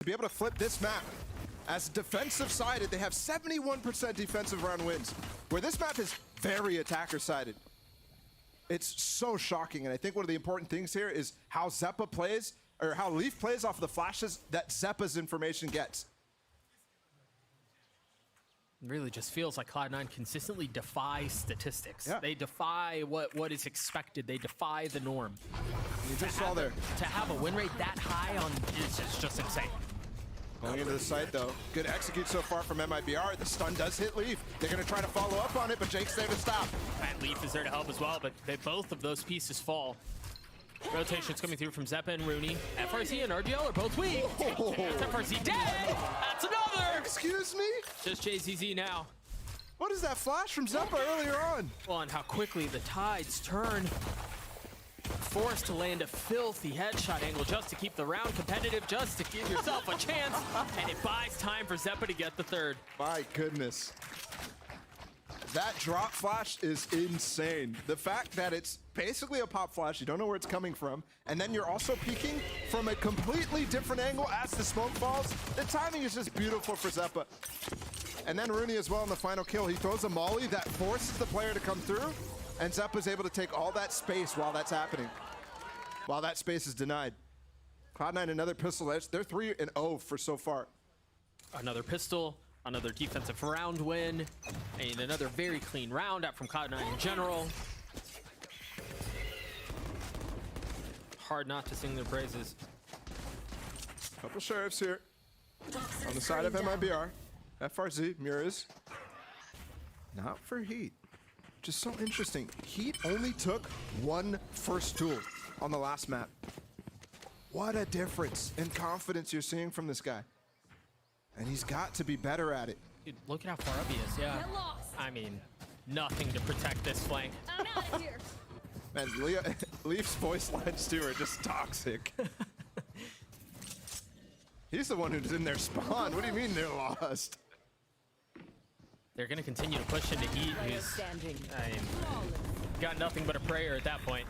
to be able to flip this map. As defensive-sided, they have 71% defensive round wins, where this map is very attacker-sided. It's so shocking, and I think one of the important things here is how Zeppa plays, or how Leaf plays off of the flashes that Zeppa's information gets. It really just feels like Cloud9 consistently defies statistics. Yeah. They defy what is expected. They defy the norm. You just saw there. To have a win rate that high on is just insane. Going into the site, though. Good execute so far from MIBR. The stun does hit Leaf. They're going to try to follow up on it, but Jake's there to stop. And Leaf is there to help as well, but both of those pieces fall. Rotations coming through from Zeppa and Rooney. FRC and RGL are both weak. Oh. That's FRC dead. That's another. Excuse me? Just JZZ now. What is that flash from Zeppa earlier on? Well, and how quickly the tides turn. Forced to land a filthy headshot angle just to keep the round competitive, just to give yourself a chance. And it buys time for Zeppa to get the third. My goodness. That drop flash is insane. The fact that it's basically a pop flash, you don't know where it's coming from, and then you're also peeking from a completely different angle as the smoke falls. The timing is just beautiful for Zeppa. And then Rooney as well in the final kill. He throws a molly that forces the player to come through, and Zeppa's able to take all that space while that's happening. While that space is denied. Cloud9 another pistol edge. They're 3-0 for so far. Another pistol, another defensive round win, and another very clean round out from Cloud9 in general. Hard not to sing their praises. Couple sheriffs here on the side of MIBR. FRZ, Muras. Not for Heat. Just so interesting. Heat only took one first tool on the last map. What a difference in confidence you're seeing from this guy. And he's got to be better at it. Dude, look at how far up he is, yeah. I mean, nothing to protect this flank. I'm out of here. Man, Leaf's voice lines too are just toxic. He's the one who's in their spawn. What do you mean they're lost? They're going to continue to push into Heat, who's got nothing but a prayer at that point.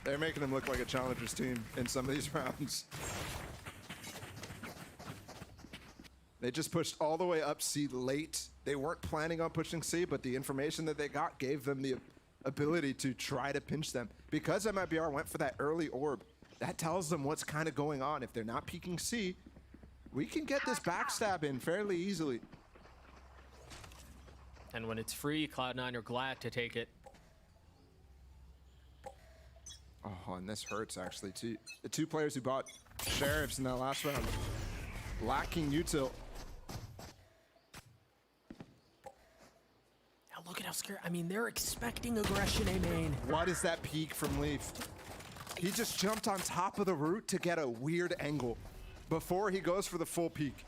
They're making them look like a challengers team in some of these rounds. They just pushed all the way up C late. They weren't planning on pushing C, but the information that they got gave them the ability to try to pinch them. Because MIBR went for that early orb, that tells them what's kind of going on. If they're not peeking C, we can get this backstab in fairly easily. And when it's free, Cloud9 are glad to take it. Oh, and this hurts actually too. The two players who bought sheriffs in that last round, lacking util. Now look at how scared. I mean, they're expecting aggression, A main. What is that peek from Leaf? He just jumped on top of the root to get a weird angle before he goes for the full peek.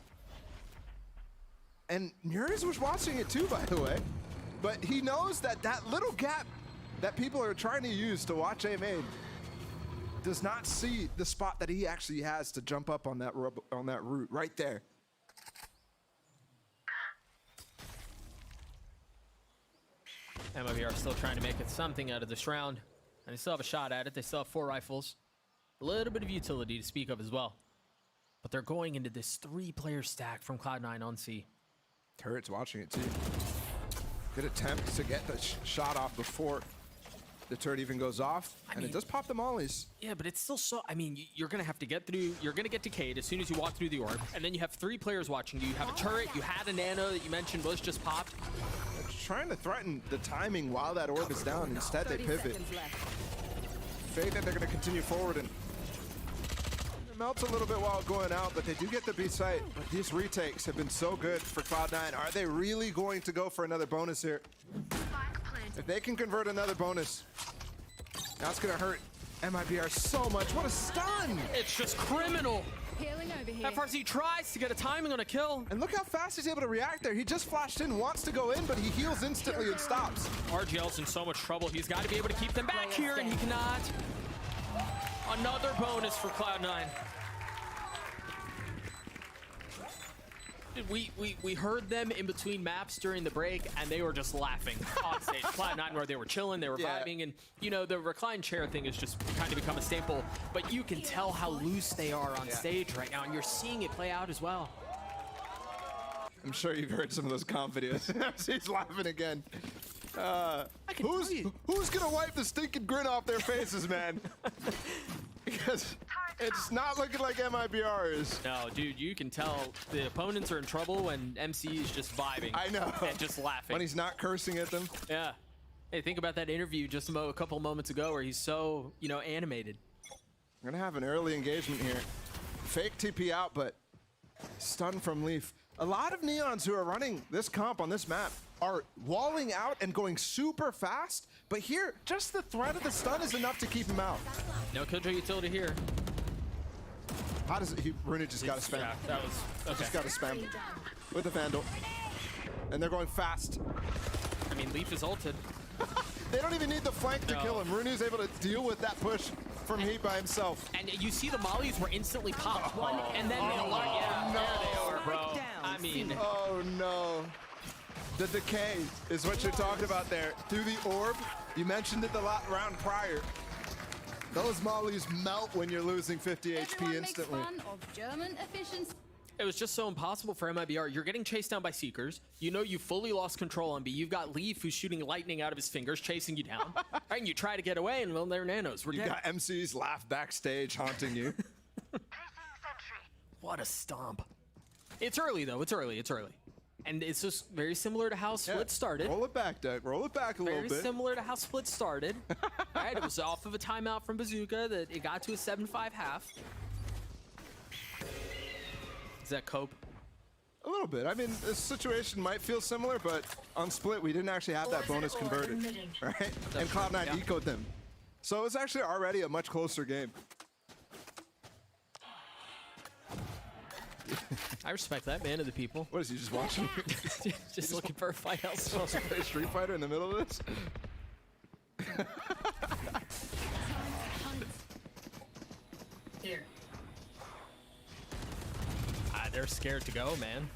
And Muras was watching it too, by the way. But he knows that that little gap that people are trying to use to watch A main does not see the spot that he actually has to jump up on that root right there. MIBR still trying to make it something out of this round. And they still have a shot at it. They still have 4 rifles. A little bit of utility to speak of as well. But they're going into this 3-player stack from Cloud9 on C. Turret's watching it too. Good attempt to get the shot off before the turret even goes off. And it does pop the mollies. Yeah, but it's still so... I mean, you're going to have to get through... You're going to get decayed as soon as you walk through the orb. And then you have 3 players watching you. You have a turret. You had a nano that you mentioned was just popped. They're trying to threaten the timing while that orb is down. Instead, they pivot. Fake that they're going to continue forward and it melts a little bit while going out, but they do get the B site. But these retakes have been so good for Cloud9. Are they really going to go for another bonus here? If they can convert another bonus, that's going to hurt MIBR so much. What a stun! It's just criminal. Healing over here. FRC tries to get a timing on a kill. And look how fast he's able to react there. He just flashed in, wants to go in, but he heals instantly and stops. RGL's in so much trouble. He's got to be able to keep them back here, and he cannot. Another bonus for Cloud9. We heard them in between maps during the break, and they were just laughing on stage. Cloud9, where they were chilling, they were vibing, and you know the recline chair thing has just kind of become a staple. But you can tell how loose they are on stage right now, and you're seeing it play out as well. I'm sure you've heard some of those comp videos. He's laughing again. Who's gonna wipe the stinking grin off their faces, man? Because it's not looking like MIBR is. No, dude, you can tell the opponents are in trouble when MC is just vibing. I know. And just laughing. When he's not cursing at them. Yeah. Hey, think about that interview just a couple moments ago where he's so, you know, animated. We're gonna have an early engagement here. Fake TP out, but stun from Leaf. A lot of Neons who are running this comp on this map are walling out and going super fast, but here, just the threat of the stun is enough to keep him out. No killjoy utility here. How does it? Rooney just got to spam. Yeah, that was okay. Just got to spam with the Vandal. And they're going fast. I mean, Leaf is ulted. They don't even need the flank to kill him. Rooney's able to deal with that push from Heat by himself. And you see the mollies were instantly popped. And then they alert. Yeah, there they are, bro. I mean. Oh, no. The decay is what you're talking about there. Through the orb, you mentioned it the round prior. Those mollies melt when you're losing 50 HP instantly. Makes fun of German efficiency. It was just so impossible for MIBR. You're getting chased down by Seekers. You know you fully lost control on B. You've got Leaf who's shooting lightning out of his fingers, chasing you down. Right, and you try to get away, and well, they're nanos. You got MC's laugh backstage haunting you. What a stomp. It's early, though. It's early. It's early. And it's just very similar to how Split started. Roll it back, Doug. Roll it back a little bit. Very similar to how Split started. Right, it was off of a timeout from Bazooka that it got to a 7-5 half. Is that cope? A little bit. I mean, this situation might feel similar, but on Split, we didn't actually have that bonus converted, right? And Cloud9 ecoed them. So it was actually already a much closer game. I respect that, man of the people. What is he, just watching? just looking for a fight else. Supposed to play Street Fighter in the middle of this? Here. They're scared to go, man.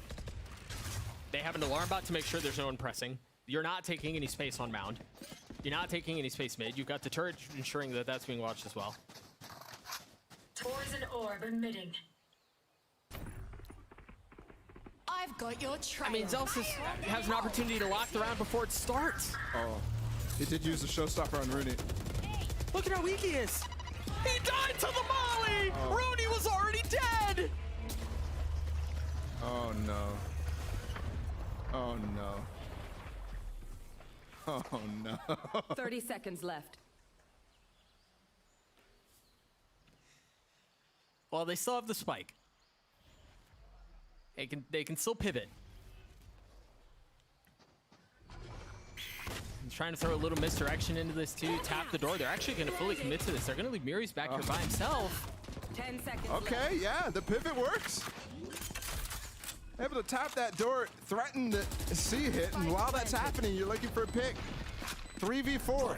They have an alarm bot to make sure there's no one pressing. You're not taking any space on mound. You're not taking any space mid. You've got the turret ensuring that that's being watched as well. Towards an orb emitting. I've got your trail. I mean, Zelsis has an opportunity to lock the round before it starts. Oh, he did use the showstopper on Rooney. Look at how weak he is. He died to the molly. Rooney was already dead. Oh, no. Oh, no. Oh, no. 30 seconds left. Well, they still have the spike. They can still pivot. He's trying to throw a little misdirection into this too. Tap the door. They're actually going to fully commit to this. They're going to leave Muri's back here by himself. 10 seconds Okay, yeah, the pivot works. Able to tap that door, threaten the C hit, and while that's happening, you're looking for a pick. 3v4.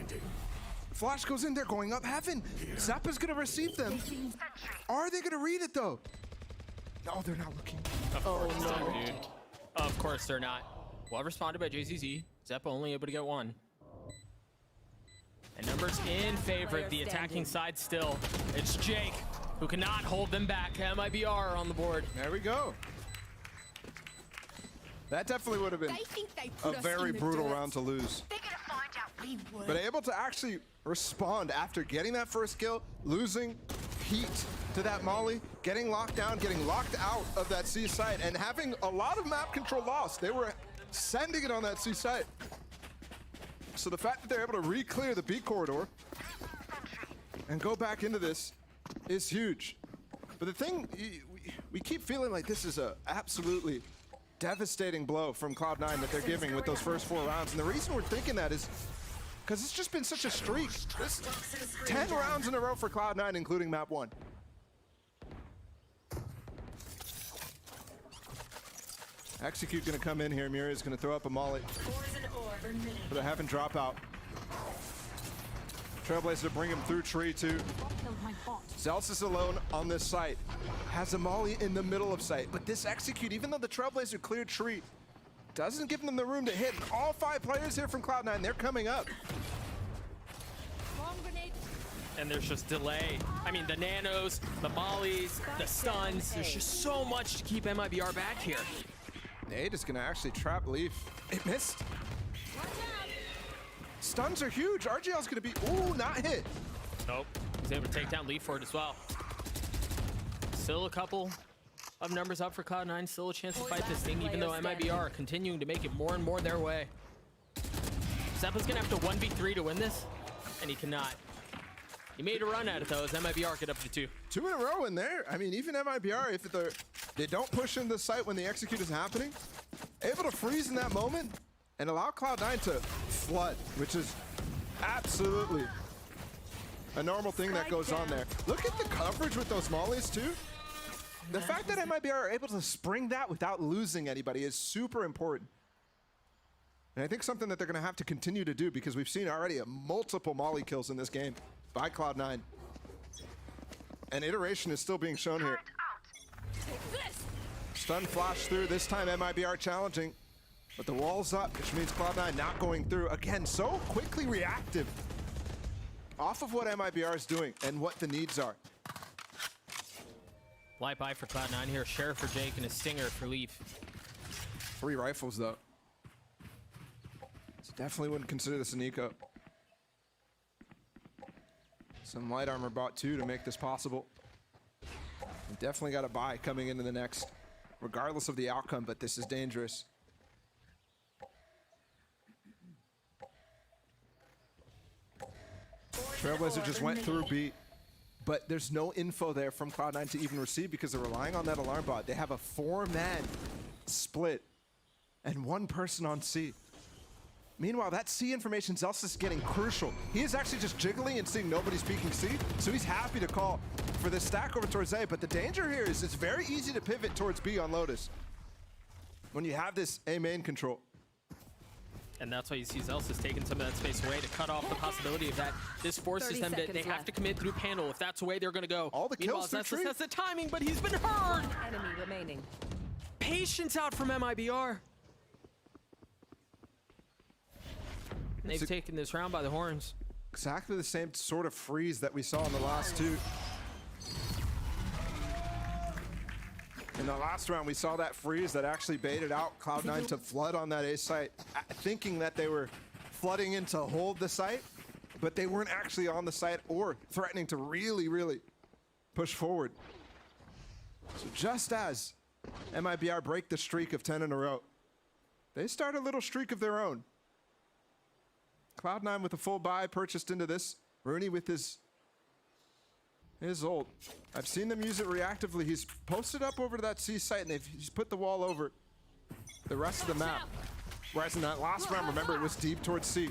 Flash goes in there, going up heaven. Zappa's gonna receive them. Are they gonna read it though? No, they're not looking. Of course not, dude. Of course they're not. Well responded by JZZ. Zeppa only able to get one. And numbers in favor of the attacking side still. It's Jake who cannot hold them back. MIBR on the board. There we go. That definitely would have been a very brutal round to lose. They're gonna find out we would. But able to actually respond after getting that first kill, losing heat to that molly, getting locked down, getting locked out of that C site, and having a lot of map control lost. They were sending it on that C site. So the fact that they're able to re-clear the B corridor and go back into this is huge. But the thing, we keep feeling like this is a absolutely devastating blow from Cloud9 that they're giving with those first 4 rounds. And the reason we're thinking that is because it's just been such a streak. This 10 rounds in a row for Cloud9, including map 1. Execute gonna come in here. Muri's gonna throw up a molly. But they haven't drop out. Trailblazer to bring him through tree too. Zelsis alone on this site. Has a molly in the middle of sight, but this execute, even though the Trailblazer cleared tree, doesn't give them the room to hit. And all 5 players here from Cloud9, they're coming up. Bomb grenade. And there's just delay. I mean, the nanos, the mollies, the stuns. There's just so much to keep MIBR back here. Nate is gonna actually trap Leaf. It missed. Watch out. Stuns are huge. RGL's gonna be, ooh, not hit. Nope. He's able to take down Leaf for it as well. Still a couple of numbers up for Cloud9. Still a chance to fight this thing, even though MIBR are continuing to make it more and more their way. Zeppa's gonna have to 1v3 to win this, and he cannot. He made a run at it though, as MIBR get up to 2. 2 in a row in there. I mean, even MIBR, if they don't push into the site when the execute is happening, able to freeze in that moment and allow Cloud9 to flood, which is absolutely a normal thing that goes on there. Look at the coverage with those mollies too. The fact that MIBR are able to spring that without losing anybody is super important. And I think something that they're going to have to continue to do, because we've seen already multiple molly kills in this game by Cloud9. And iteration is still being shown here. Stun flash through, this time MIBR challenging. But the wall's up, which means Cloud9 not going through. Again, so quickly reactive off of what MIBR is doing and what the needs are. Light buy for Cloud9 here. Sheriff for Jake and a Stinger for Leaf. 3 rifles though. So definitely wouldn't consider this an eco. Some light armor bought too to make this possible. And definitely got a buy coming into the next, regardless of the outcome, but this is dangerous. Trailblazer just went through B, but there's no info there from Cloud9 to even receive because they're relying on that alarm bot. They have a 4-man split and 1 person on C. Meanwhile, that C information, Zelsis is getting crucial. He is actually just jiggling and seeing nobody's peeking C, so he's happy to call for this stack over towards A, but the danger here is it's very easy to pivot towards B on Lotus when you have this A main control. And that's why you see Zelsis taking some of that space away to cut off the possibility of that. This forces them to, they have to commit through panel if that's the way they're going to go. All the kills through Zelsis tree. has the timing, but he's been heard. Enemy remaining. Patience out from MIBR. They've taken this round by the horns. Exactly the same sort of freeze that we saw in the last 2. In the last round, we saw that freeze that actually baited out Cloud9 to flood on that A site, thinking that they were flooding in to hold the site, but they weren't actually on the site or threatening to really, really push forward. So just as MIBR break the streak of 10 in a row, they start a little streak of their own. Cloud9 with a full buy purchased into this. Rooney with his ult. I've seen them use it reactively. He's posted up over to that C site and he's put the wall over the rest of the map. Whereas in that last round, remember, it was deep towards C.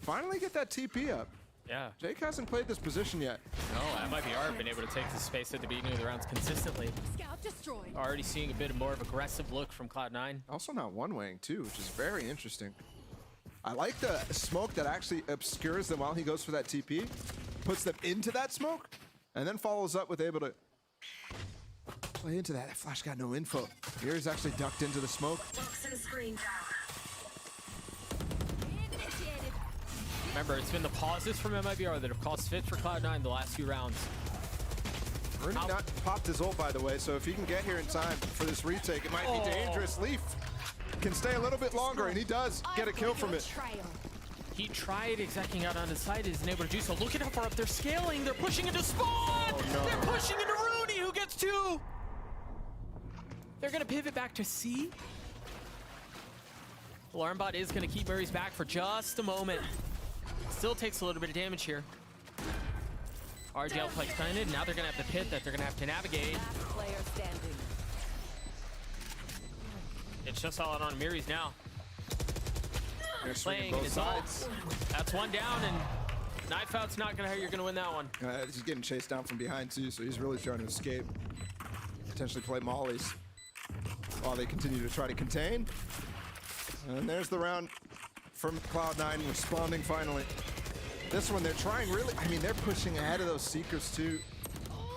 Finally get that TP up. Yeah. Jake hasn't played this position yet. No, MIBR have been able to take the space at the beginning of the rounds consistently. Scout destroyed. Already seeing a bit more of aggressive look from Cloud9. Also not one-waying too, which is very interesting. I like the smoke that actually obscures them while he goes for that TP, puts them into that smoke, and then follows up with able to play into that. That flash got no info. Here he's actually ducked into the smoke. Boxing screen down. Initiated. Remember, it's been the pauses from MIBR that have caused fit for Cloud9 the last few rounds. Rooney not popped his ult, by the way, so if he can get here in time for this retake, it might be dangerous. Leaf can stay a little bit longer, and he does get a kill from it. He tried execing out on his side, isn't able to do so. Look at how far up they're scaling. They're pushing into Spawn. No. They're pushing into Rooney, who gets 2. They're going to pivot back to C. Alarmbot is going to keep Murray's back for just a moment. Still takes a little bit of damage here. RGL plays planted. Now they're going to have the pit that they're going to have to navigate. Last player standing. It's just all out on Miri's now. They're swinging Playing in both his sides. ult. That's 1 down, and Knife Out's not gonna how you're gonna win that one. He's getting chased down from behind too, so he's really trying to escape. Potentially play mollies while they continue to try to contain. And there's the round from Cloud9 responding finally. This one, they're trying really, I mean, they're pushing ahead of those Seekers too.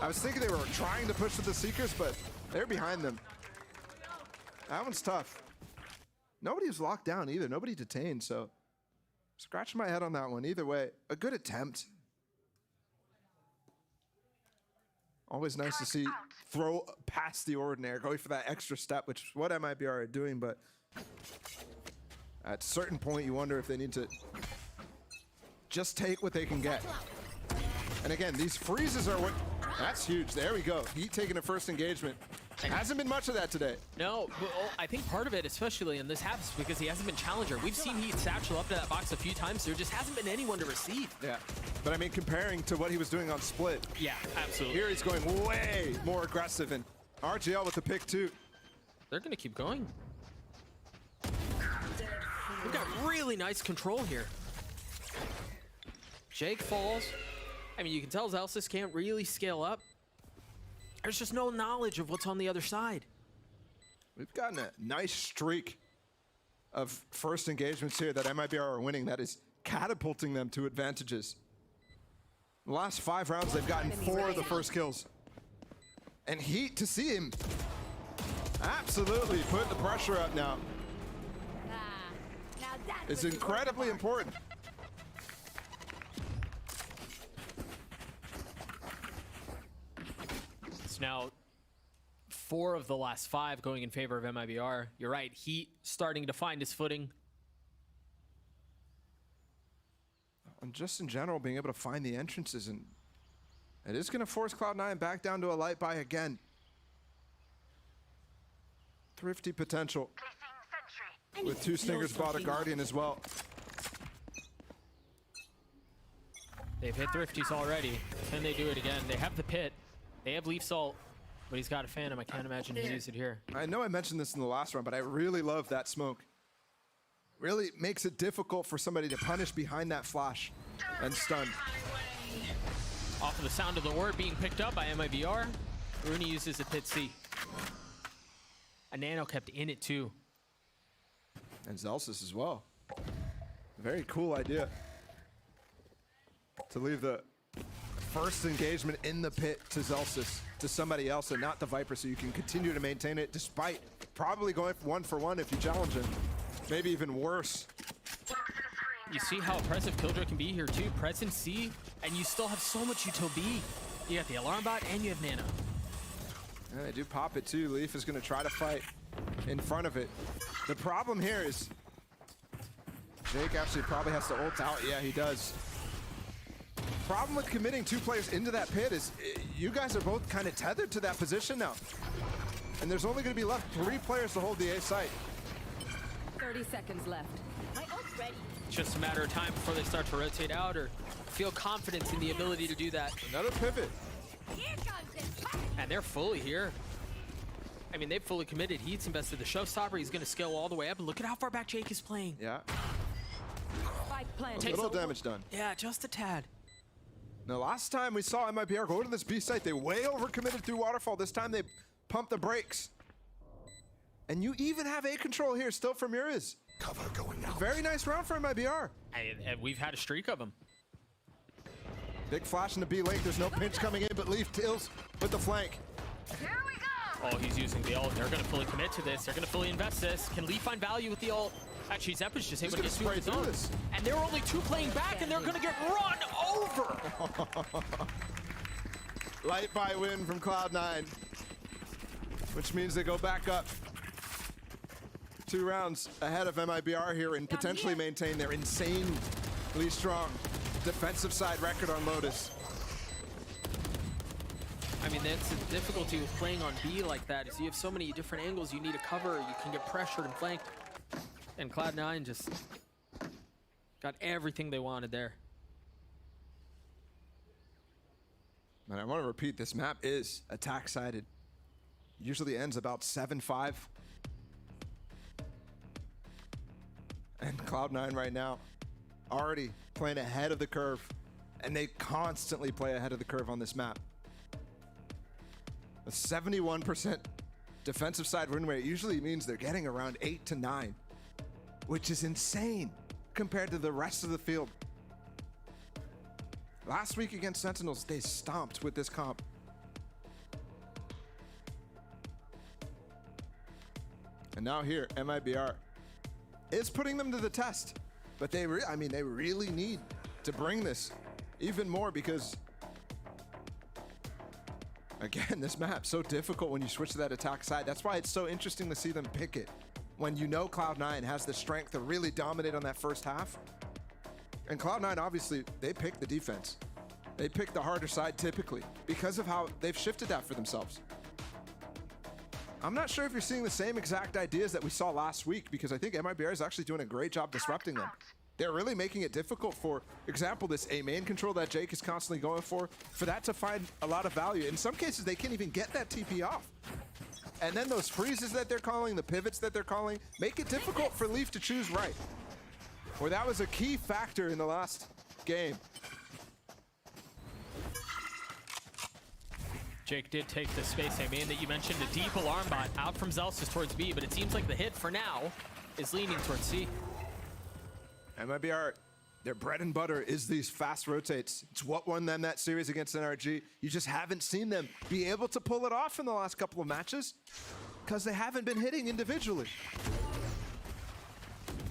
I was thinking they were trying to push with the Seekers, but they're behind them. That one's tough. Nobody was locked down either. Nobody detained, so scratching my head on that one. Either way, a good attempt. Always nice to see throw past the ordinary, going for that extra step, which is what MIBR are doing, but at a certain point, you wonder if they need to just take what they can get. And again, these freezes are what, that's huge. There we go. Heat taking a first engagement. Hasn't been much of that today. No, well, I think part of it, especially in this happens because he hasn't been challenger. We've seen Heat satchel up to that box a few times. There just hasn't been anyone to receive. Yeah, but I mean, comparing to what he was doing on Split. Yeah, absolutely. Here he's going way more aggressive, and RGL with the pick too. They're going to keep going. We've got really nice control here. Jake falls. I mean, you can tell Zelsis can't really scale up. There's just no knowledge of what's on the other side. We've gotten a nice streak of first engagements here that MIBR are winning that is catapulting them to advantages. The last 5 rounds, they've gotten 4 of the first kills. And Heat, to see him absolutely put the pressure up now is incredibly important. It's now 4 of the last 5 going in favor of MIBR. You're right, Heat starting to find his footing. And just in general, being able to find the entrances, and it is going to force Cloud9 back down to a light buy again. Thrifty potential. With 2 Stingers bought a Guardian as well. They've hit Thrifties already. Can they do it again? They have the pit. They have Leaf Salt, but he's got a Phantom. I can't imagine he'll use it here. I know I mentioned this in the last round, but I really love that smoke. Really makes it difficult for somebody to punish behind that flash and stun. Off of the sound of the word being picked up by MIBR, Rooney uses a pit C. A Nano kept in it too. And Zelsis as well. Very cool idea to leave the first engagement in the pit to Zelsis, to somebody else and not the Viper, so you can continue to maintain it despite probably going 1-for-1 if you challenge him. Maybe even worse. You see how oppressive Killjoy can be here too. Present C, and you still have so much util B. You got the alarm bot and you have Nano. And they do pop it too. Leaf is going to try to fight in front of it. The problem here is Jake actually probably has to ult out. Yeah, he does. Problem with committing 2 players into that pit is you guys are both kind of tethered to that position now. And there's only going to be left 3 players to hold the A site. 30 seconds left. My ult's ready. It's just a matter of time before they start to rotate out or feel confidence in the ability to do that. Another pivot. Here comes this. And they're fully here. I mean, they've fully committed. Heat's invested the showstopper. He's going to scale all the way up. And look at how far back Jake is playing. Yeah. Spike A planted. little damage done. Yeah, just a tad. Now, last time we saw MIBR go to this B site, they way overcommitted through Waterfall. This time they pumped the brakes. And you even have A control here still from Uriz. Cover going out. Very nice round for MIBR. And we've had a streak of them. Big flash in the B lane. There's no pinch coming in, but Leaf kills with the flank. Here we go. Oh, he's using the ult. They're going to fully commit to this. They're going to fully invest this. Can Leaf find value with the ult? Actually, Zepp's just able to get gonna two of his spray through own. this. And there are only 2 playing back, and they're going to get run over. Light by win from Cloud9, which means they go back up 2 rounds ahead of MIBR here and potentially maintain their insanely strong defensive side record on Lotus. I mean, that's the difficulty with playing on B like that is you have so many different angles you need to cover. You can get pressured and flanked. And Cloud9 just got everything they wanted there. And I want to repeat, this map is attack-sided. Usually ends about 7-5. And Cloud9 right now already playing ahead of the curve. And they constantly play ahead of the curve on this map. A 71% defensive side win rate usually means they're getting around 8 to 9, which is insane compared to the rest of the field. Last week against Sentinels, they stomped with this comp. And now here, MIBR is putting them to the test. But they really need to bring this even more because, again, this map's so difficult when you switch to that attack side. That's why it's so interesting to see them pick it when you know Cloud9 has the strength to really dominate on that first half. And Cloud9, obviously, they pick the defense. They pick the harder side typically because of how they've shifted that for themselves. I'm not sure if you're seeing the same exact ideas that we saw last week because I think MIBR is actually doing a great job disrupting them. They're really making it difficult, for example, this A main control that Jake is constantly going for that to find a lot of value. In some cases, they can't even get that TP off. And then those freezes that they're calling, the pivots that they're calling, make it difficult for Leaf to choose right. Where that was a key factor in the last game. Jake did take the space A main that you mentioned, a deep alarm bot out from Zelsis towards B, but it seems like the hit for now is leaning towards C. MIBR, their bread and butter is these fast rotates. It's what won them that series against NRG. You just haven't seen them be able to pull it off in the last couple of matches because they haven't been hitting individually.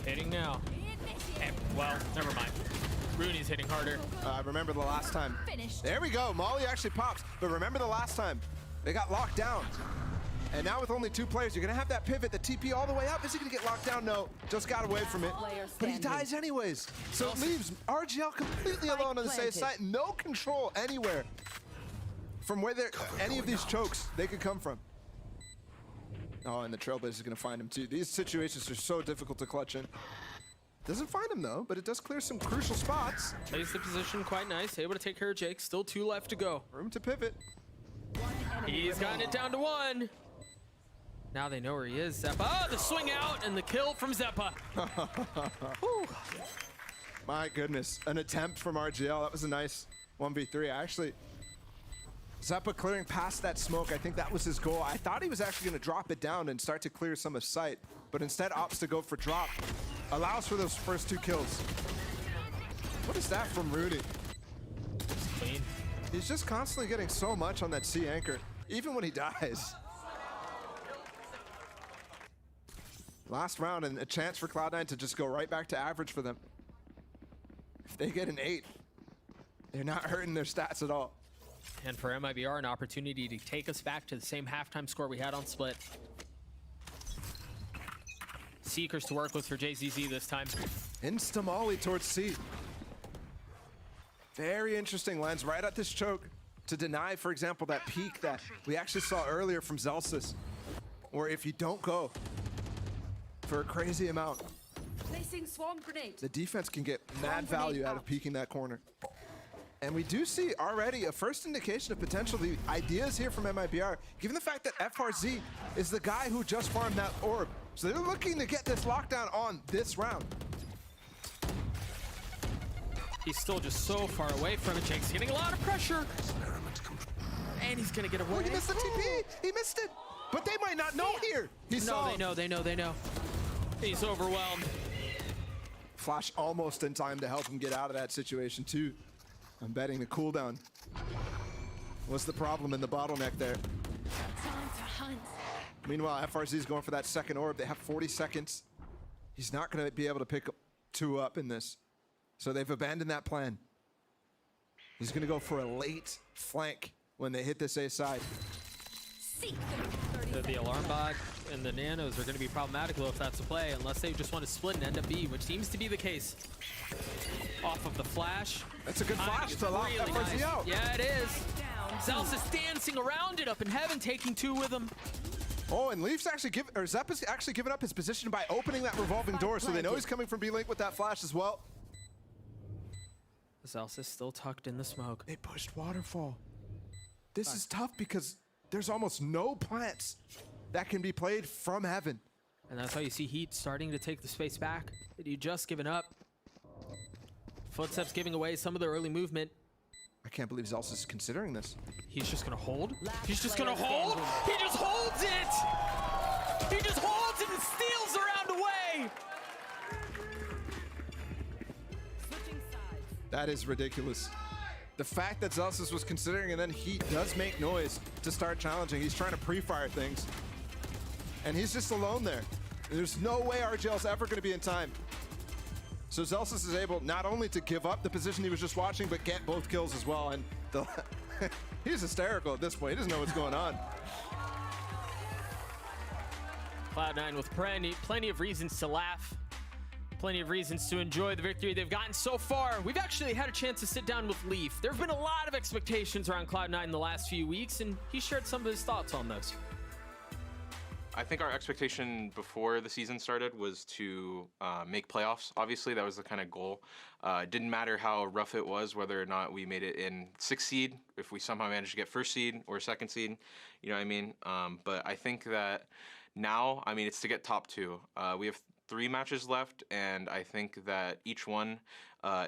Hitting now. And, well, never mind. Rooney's hitting harder. Remember the last time. Finished. There we go. Molly actually pops. But remember the last time. They got locked down. And now with only 2 players, you're going to have that pivot, the TP all the way up. Is he going to get locked down? No. Just got away from it. But he dies anyways. So it leaves RGL completely alone on the safe side. No control anywhere from where any of these chokes they could come from. Oh, and the Trailblazer is going to find him too. These situations are so difficult to clutch in. Doesn't find him though, but it does clear some crucial spots. Plays the position quite nice, able to take care of Jake. Still 2 left to go. Room to pivot. He's gotten it down to 1. Now they know where he is. Zeppa, oh, the swing out and the kill from Zeppa. My goodness, an attempt from RGL. That was a nice 1v3. Actually, Zeppa clearing past that smoke, I think that was his goal. I thought he was actually going to drop it down and start to clear some of sight, but instead opts to go for drop. Allows for those first 2 kills. What is that from Rudy? Clean. He's just constantly getting so much on that C anchor, even when he dies. Last round and a chance for Cloud9 to just go right back to average for them. If they get an 8, they're not hurting their stats at all. And for MIBR, an opportunity to take us back to the same halftime score we had on Split. Seekers to work with for JZZ this time. Insta-molly towards C. Very interesting lens right at this choke to deny, for example, that peak that we actually saw earlier from Zelsis. Or if you don't go for a crazy amount, Placing swarm grenade. the defense can get mad value out of peeking that corner. And we do see already a first indication of potential the ideas here from MIBR, given the fact that FRZ is the guy who just farmed that orb. So they're looking to get this lockdown on this round. He's still just so far away from it. Jake's getting a lot of pressure. And he's gonna get away. Oh, he missed the TP! He missed it! But they might not know here! He saw him. They know. He's overwhelmed. Flash almost in time to help him get out of that situation too. I'm betting the cooldown was the problem in the bottleneck there. Time to hunt. Meanwhile, FRZ's going for that second orb. They have 40 seconds. He's not going to be able to pick 2 up in this. So they've abandoned that plan. He's going to go for a late flank when they hit this A side. Seek The alarm bot and the nanos are going to be problematic though if that's a play, unless they just want to split and end up B, which seems to be the case. Off of the flash. That's a good flash to lock really FRZ nice. out. Yeah, it is. Zelsis is dancing around it up in heaven, taking 2 with him. Oh, and Leaf's actually Zeppa's actually given up his position by opening that revolving door, so they know he's coming from B-Link with that flash as well. Zelsis still tucked in the smoke. They pushed Waterfall. This is tough because there's almost no plants that can be played from heaven. And that's how you see Heat starting to take the space back that you just given up. Footsteps giving away some of the early movement. I can't believe Zelsis is considering this. He's just gonna hold. He's just gonna hold. He just holds it. He just holds it and steals the round away. Switching sides. That is ridiculous. the fact that Zelsis was considering, and then he does make noise to start challenging. He's trying to pre-fire things. And he's just alone there. There's no way RGL's ever going to be in time. So Zelsis is able not only to give up the position he was just watching, but get both kills as well. And he's hysterical at this point. He doesn't know what's going on. Cloud9 with plenty of reasons to laugh. Plenty of reasons to enjoy the victory they've gotten so far. We've actually had a chance to sit down with Leaf. There have been a lot of expectations around Cloud9 in the last few weeks, and he shared some of his thoughts on those. I think our expectation before the season started was to make playoffs. Obviously, that was the kind of goal. It didn't matter how rough it was, whether or not we made it in 6th seed, if we somehow managed to get 1st seed or 2nd seed, you know what I mean? But I think that now, I mean, it's to get top 2. We have 3 matches left, and I think that each one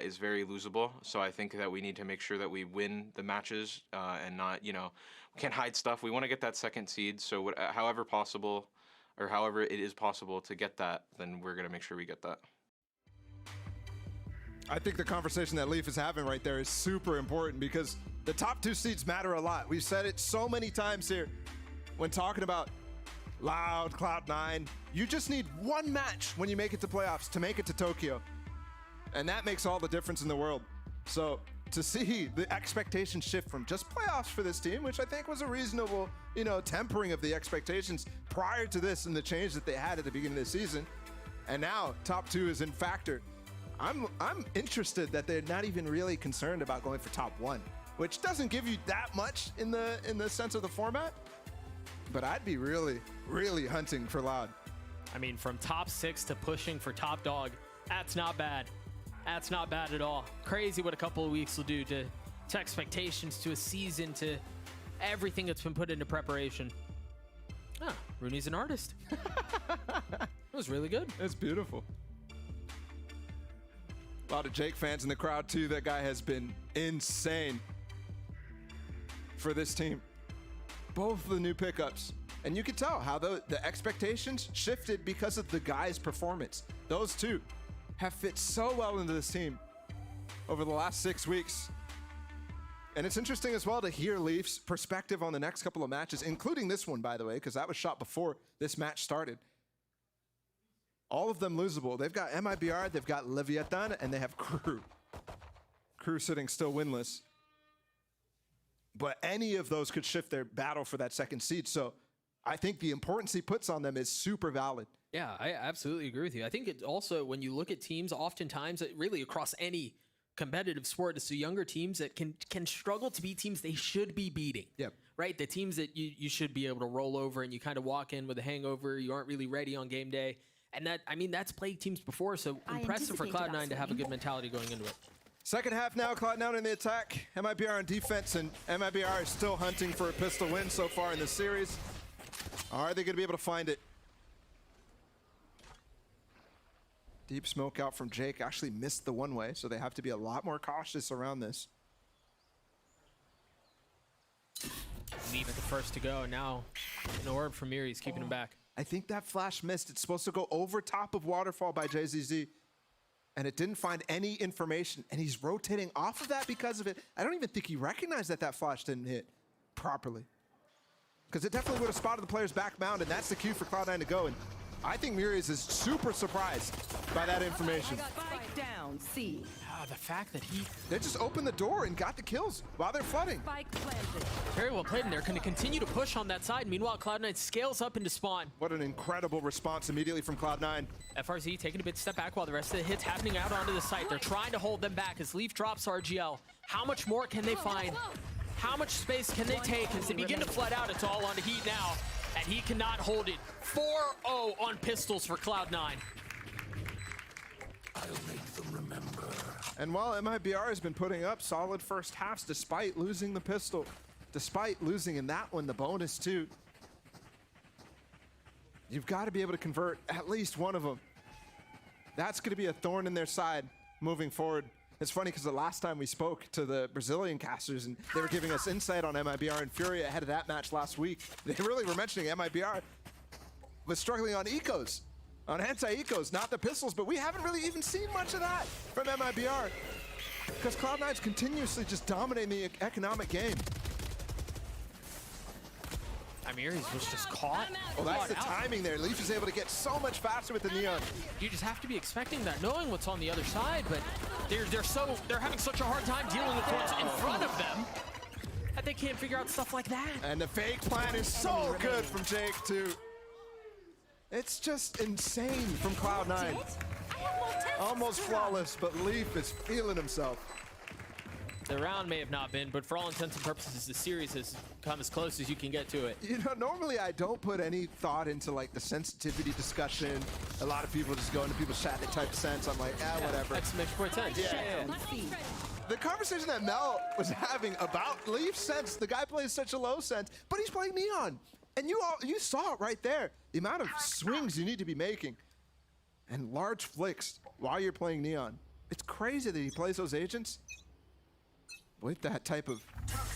is very losable. So I think that we need to make sure that we win the matches and not, you know, we can't hide stuff. We want to get that 2nd seed. So however possible, or however it is possible to get that, then we're going to make sure we get that. I think the conversation that Leaf is having right there is super important because the top 2 seeds matter a lot. We've said it so many times here when talking about Loud, Cloud9. You just need one match when you make it to playoffs to make it to Tokyo. And that makes all the difference in the world. So to see the expectations shift from just playoffs for this team, which I think was a reasonable, you know, tempering of the expectations prior to this and the change that they had at the beginning of the season. And now top 2 is in factor. I'm interested that they're not even really concerned about going for top 1, which doesn't give you that much in the sense of the format. But I'd be really, really hunting for Loud. I mean, from top 6 to pushing for top dog, that's not bad. That's not bad at all. Crazy what a couple of weeks will do to expectations, to a season, to everything that's been put into preparation. Ah, Rooney's an artist. That was really good. It's beautiful. A lot of Jake fans in the crowd too. That guy has been insane for this team. Both of the new pickups. And you can tell how the expectations shifted because of the guy's performance. Those two have fit so well into this team over the last 6 weeks. And it's interesting as well to hear Leaf's perspective on the next couple of matches, including this one, by the way, because that was shot before this match started. All of them losable. They've got MIBR, they've got Leviathan, and they have Crew. Crew sitting still winless. But any of those could shift their battle for that 2nd seed. So I think the importance he puts on them is super valid. Yeah, I absolutely agree with you. I think it also, when you look at teams, oftentimes, really across any competitive sport, it's the younger teams that can struggle to beat teams they should be beating. Yep. Right? The teams that you should be able to roll over and you kind of walk in with a hangover, you aren't really ready on game day. And that, I mean, that's plagued teams before, so impressive for Cloud9 to have a good mentality going into it. Second half now, Cloud9 in the attack, MIBR on defense, and MIBR is still hunting for a pistol win so far in this series. Are they going to be able to find it? Deep smoke out from Jake, actually missed the one-way, so they have to be a lot more cautious around this. Leaf the first to go, and now an orb from Miri's keeping him back. I think that flash missed. It's supposed to go over top of Waterfall by JZZ. And it didn't find any information, and he's rotating off of that because of it. I don't even think he recognized that flash didn't hit properly. Because it definitely would have spotted the player's back mound, and that's the cue for Cloud9 to go. And I think Miri's is super surprised by that information. Spike down, C. The fact that They just opened the door and got the kills while they're flooding. Spike planted. very well played, and they're going to continue to push on that side. Meanwhile, Cloud9 scales up into spawn. What an incredible response immediately from Cloud9. FRZ taking a bit step back while the rest of the hits happening out onto the site. They're trying to hold them back as Leaf drops RGL. How much more can they find? How much space can they take as they begin to flood out? It's all on Heat now, and he cannot hold it. 4-0 on pistols for Cloud9. I'll make them remember. And while MIBR has been putting up solid first halves despite losing the pistol, despite losing in that one the bonus too, you've got to be able to convert at least one of them. That's going to be a thorn in their side moving forward. It's funny because the last time we spoke to the Brazilian casters and they were giving us insight on MIBR and Fury ahead of that match last week, they really were mentioning MIBR was struggling on ecos, on anti-ecos, not the pistols, but we haven't really even seen much of that from MIBR. because Cloud9's continuously just dominating the economic game. Amiris was just caught. Well, that's the Caught out. timing there. Leaf is able to get so much faster with the Neon. You just have to be expecting that, knowing what's on the other side, but they're having such a hard time dealing with what's in front of them that they can't figure out stuff like that. And the fake plan is so good from Jake, too. It's just insane from Cloud9. Almost flawless, but Leaf is feeling himself. The round may have not been, but for all intents and purposes, the series has come as close as you can get to it. You know, normally I don't put any thought into like the sensitivity discussion. A lot of people just go into people's chat, they type sense. I'm like, whatever. Exclamation point sense. Yeah. The conversation that Mel was having about Leaf sense, the guy plays such a low sense, but he's playing Neon. And you saw it right there. The amount of swings you need to be making and large flicks while you're playing Neon. It's crazy that he plays those agents with that type of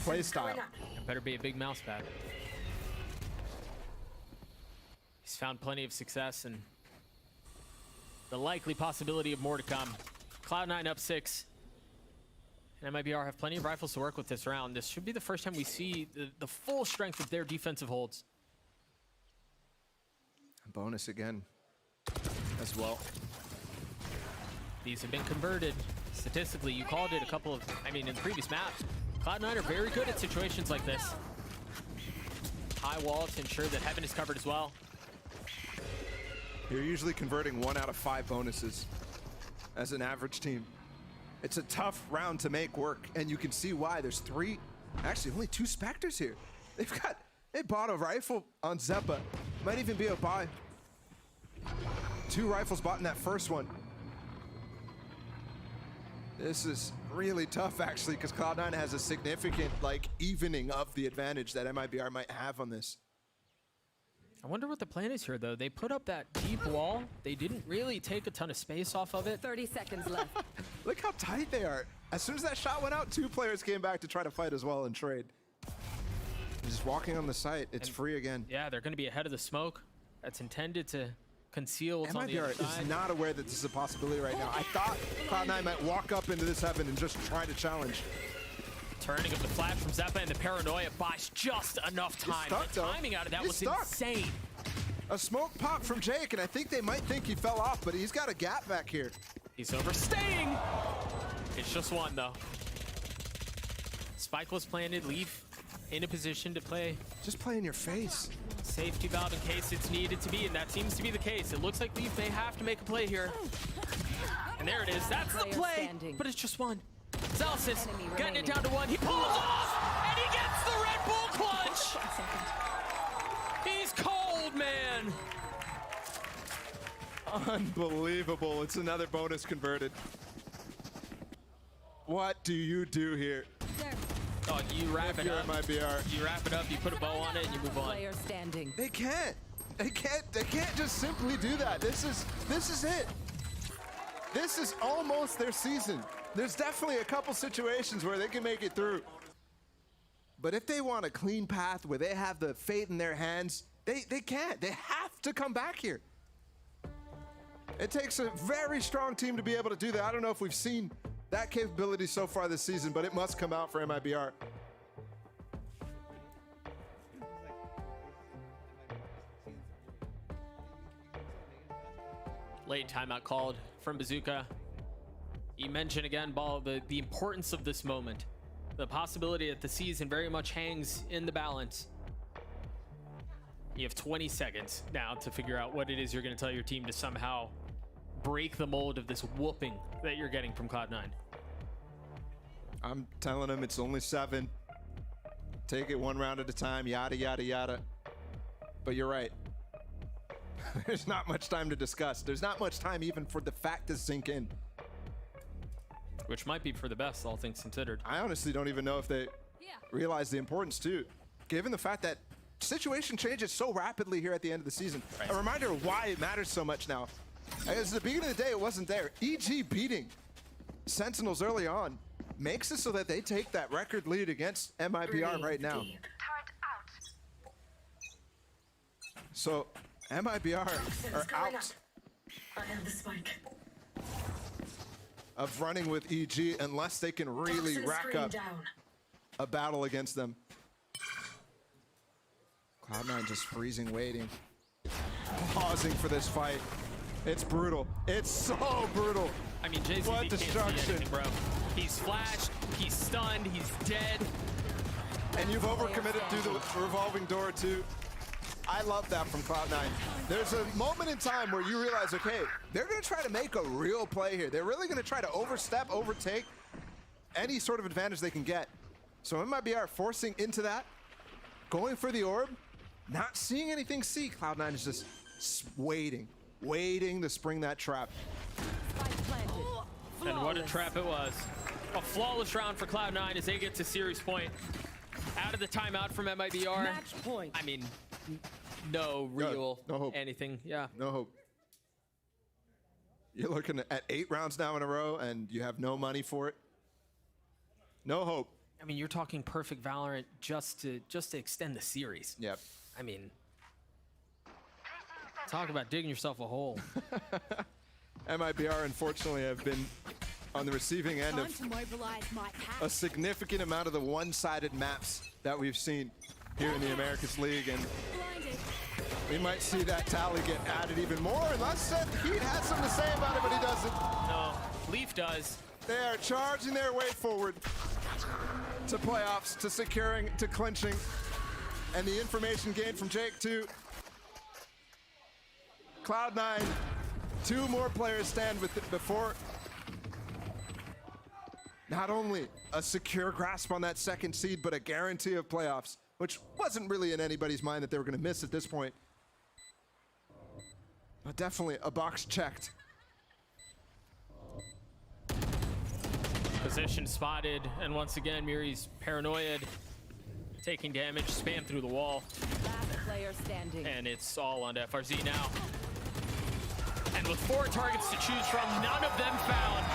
play style. It better be a big mouse pad. He's found plenty of success and the likely possibility of more to come. Cloud9 up 6. And MIBR have plenty of rifles to work with this round. This should be the first time we see the full strength of their defensive holds. Bonus again as well. These have been converted. Statistically, you called it a couple of, in the previous map. Cloud9 are very good at situations like this. High wall to ensure that heaven is covered as well. You're usually converting 1 out of 5 bonuses as an average team. It's a tough round to make work, and you can see why. There's only 2 Spectres here. They bought a rifle on Zeppa. Might even be a buy. 2 rifles bought in that first one. This is really tough, actually, because Cloud9 has a significant, evening of the advantage that MIBR might have on this. I wonder what the plan is here, though. They put up that deep wall. They didn't really take a ton of space off of it. 30 seconds left. Look how tight they are. As soon as that shot went out, 2 players came back to try to fight as well and trade. Just walking on the site, it's free again. Yeah, they're going to be ahead of the smoke. That's intended to conceal what's on the other MIBR side. is not aware that this is a possibility right now. I thought Cloud9 might walk up into this heaven and just try to challenge. Turning of the flash from Zeppa and the paranoia buys just enough time. stuck, The though. timing out of that He's was stuck. insane. A smoke pop from Jake, and I think they might think he fell off, but he's got a gap back here. He's overstaying. It's just one, though. Spike was planted. Leaf in a position to play Just play in your face. safety valve in case it's needed to be, and that seems to be the case. It looks like Leaf may have to make a play here. And there it is. That's the Player play, standing. but it's just one. Zalsis Enemy getting it remaining. down to 1. He pulls off, and he gets the Red Bull clutch. He's cold, man. Unbelievable. It's another bonus converted. What do you do here? Oh, you wrap If it you're up. MIBR. You wrap it up, you put a bow on it, and you move on. Player standing. They can't. They can't just simply do that. This is it. This is almost their season. There's definitely a couple situations where they can make it through. But if they want a clean path where they have the fate in their hands, they can't. They have to come back here. It takes a very strong team to be able to do that. I don't know if we've seen that capability so far this season, but it must come out for MIBR. Late timeout called from Bazooka. You mentioned again, Ball, the importance of this moment. The possibility that the season very much hangs in the balance. You have 20 seconds now to figure out what it is you're going to tell your team to somehow break the mold of this whooping that you're getting from Cloud9. I'm telling them it's only 7. Take it 1 round at a time, yada, yada, yada. But you're right. There's not much time to discuss. There's not much time even for the fact to sink in. Which might be for the best, all things considered. I honestly don't even know if they realize the importance too, given the fact that situation changes so rapidly here at the end of the season. Right. A reminder of why it matters so much now. As at the beginning of the day, it wasn't there. EG beating Sentinels early on makes it so that they take that record lead against MIBR right now. So MIBR are out. I have the spike. of running with EG unless they can really rack up a battle against them. Cloud9 just freezing, waiting, pausing for this fight. It's brutal. It's so brutal. I mean, JCZ What can't see destruction. anything, bro. He's flashed, he's stunned, he's dead. And you've overcommitted through the revolving door too. I love that from Cloud9. There's a moment in time where you realize, okay, they're gonna try to make a real play here. They're really gonna try to overstep, overtake any sort of advantage they can get. So MIBR forcing into that, going for the orb, not seeing anything see. Cloud9 is just waiting to spring that trap. Spike planted. And what a trap it was. A flawless round for Cloud9 as they get to series point. Out of the timeout from MIBR. Match point. I mean, no real no hope. anything. Yeah. No hope. You're looking at 8 rounds now in a row and you have no money for it. No hope. I mean, you're talking perfect Valorant just to extend the series. Yep. I mean, talk about digging yourself a hole. MIBR, unfortunately, have been on the receiving end Time of to mobilize my pack. a significant amount of the one-sided maps that we've seen here in the Americas League, and Blinded. we might see that tally get added even more, unless Heat has something to say about it, but he doesn't. No, Leaf does. They are charging their way forward to playoffs, to securing, to clinching, and the information gained from Jake too. Cloud9, 2 more players stand with it before not only a secure grasp on that second seed, but a guarantee of playoffs, which wasn't really in anybody's mind that they were going to miss at this point. But definitely a box checked. Position spotted, and once again, Miri's paranoid, taking damage, spam through the wall, Last player standing. and it's all on FRZ now. And with 4 targets to choose from, none of them found.